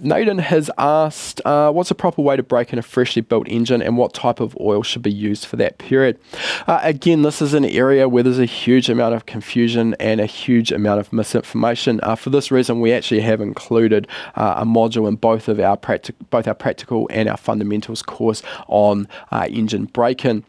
Naden has asked, what's a proper way to break in a freshly built engine and what type of oil should be used for that period? Again, this is an area where there's a huge amount of confusion and a huge amount of misinformation. For this reason, we actually have included a module in both our practical and our fundamentals course on engine break-in.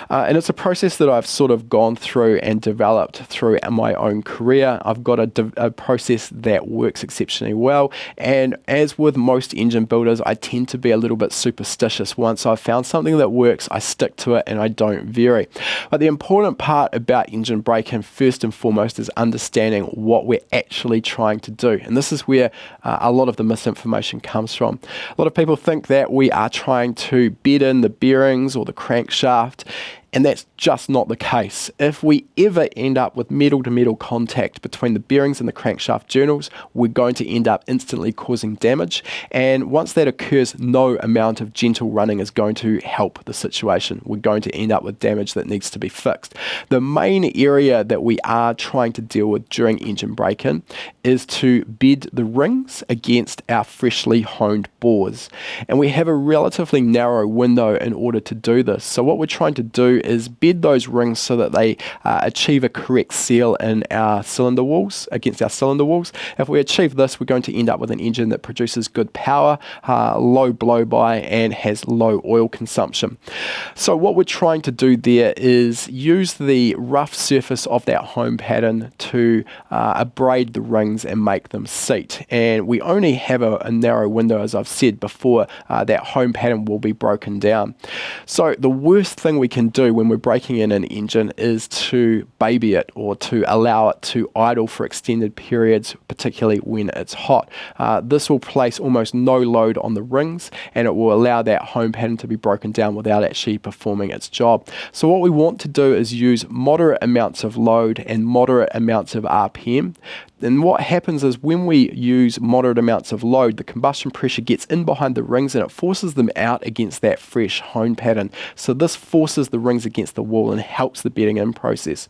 And it's a process that I've sort of gone through and developed through my own career. I've got a process that works exceptionally well, and as with most engine builders, I tend to be a little bit superstitious. Once I've found something that works, I stick to it and I don't vary. But the important part about engine break-in, first and foremost, is understanding what we're actually trying to do. And this is where a lot of the misinformation comes from. A lot of people think that we are trying to bed in the bearings or the crankshaft, and that's just not the case. If we ever end up with metal-to-metal contact between the bearings and the crankshaft journals, we're going to end up instantly causing damage. And once that occurs, no amount of gentle running is going to help the situation. We're going to end up with damage that needs to be fixed. The main area that we are trying to deal with during engine break-in is to bed the rings against our freshly honed bores. And we have a relatively narrow window in order to do this. So what we're trying to do is bed those rings so that they achieve a correct seal in our cylinder walls, against our cylinder walls. If we achieve this, we're going to end up with an engine that produces good power, low blow-by, and has low oil consumption. So what we're trying to do there is use the rough surface of that home pattern to abrade the rings and make them seat. And we only have a narrow window, as I've said before, that home pattern will be broken down. So the worst thing we can do when we're breaking in an engine is to baby it or to allow it to idle for extended periods, particularly when it's hot. This will place almost no load on the rings, and it will allow that home pattern to be broken down without actually performing its job. So what we want to do is use moderate amounts of load and moderate amounts of RPM. And what happens is when we use moderate amounts of load, the combustion pressure gets in behind the rings and it forces them out against that fresh hone pattern. So this forces the rings against the wall and helps the bedding in process.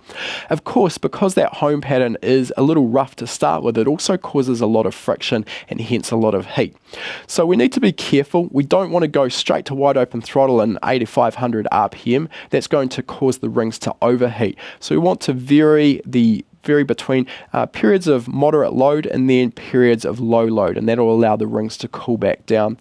Of course, because that home pattern is a little rough to start with, it also causes a lot of friction and hence a lot of heat. So we need to be careful. We don't want to go straight to wide open throttle and 8500 RPM. That's going to cause the rings to overheat. So we want to vary between periods of moderate load and then periods of low load, and that will allow the rings to cool back down.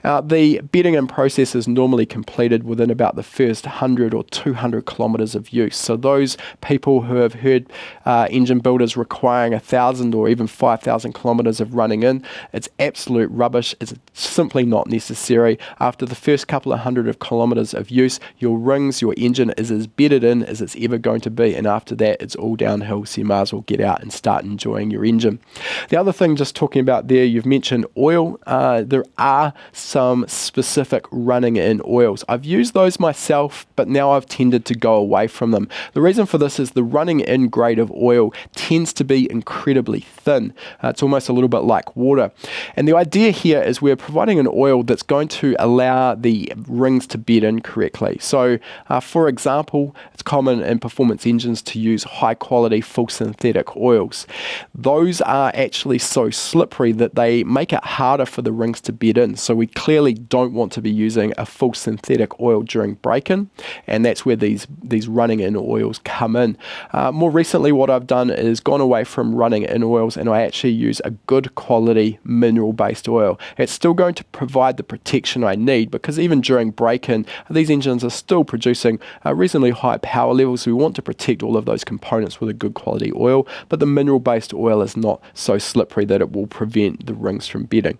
The bedding in process is normally completed within about the first 100 or 200 kilometers of use. So those people who have heard engine builders requiring 1,000 or even 5,000 kilometers of running in, it's absolute rubbish. It's simply not necessary. After the first couple of hundred of kilometers of use, your rings, your engine is as bedded in as it's ever going to be, and after that it's all downhill. So you might as well get out and start enjoying your engine. The other thing, just talking about there, you've mentioned oil. There are some specific running in oils. I've used those myself, but now I've tended to go away from them. The reason for this is the running in grade of oil tends to be incredibly thin. It's almost a little bit like water. And the idea here is we're providing an oil that's going to allow the rings to bed in correctly. So for example, it's common in performance engines to use high quality full synthetic oils. Those are actually so slippery that they make it harder for the rings to bed in. So we clearly don't want to be using a full synthetic oil during break-in, and that's where these running in oils come in. More recently, what I've done is gone away from running in oils, and I actually use a good quality mineral-based oil. It's still going to provide the protection I need, because even during break-in, these engines are still producing reasonably high power levels. So we want to protect all of those components with a good quality oil, but the mineral-based oil is not so slippery that it will prevent the rings from bedding.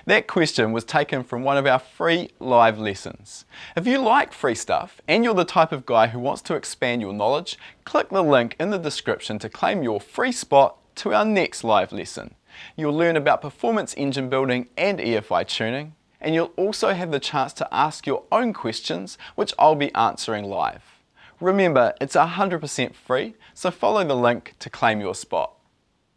That question was taken from one of our free live lessons. If you like free stuff and you're the type of guy who wants to expand your knowledge, click the link in the description to claim your free spot to our next live lesson. You'll learn about performance engine building and EFI tuning, and you'll also have the chance to ask your own questions, which I'll be answering live. Remember, it's 100% free, so follow the link to claim your spot.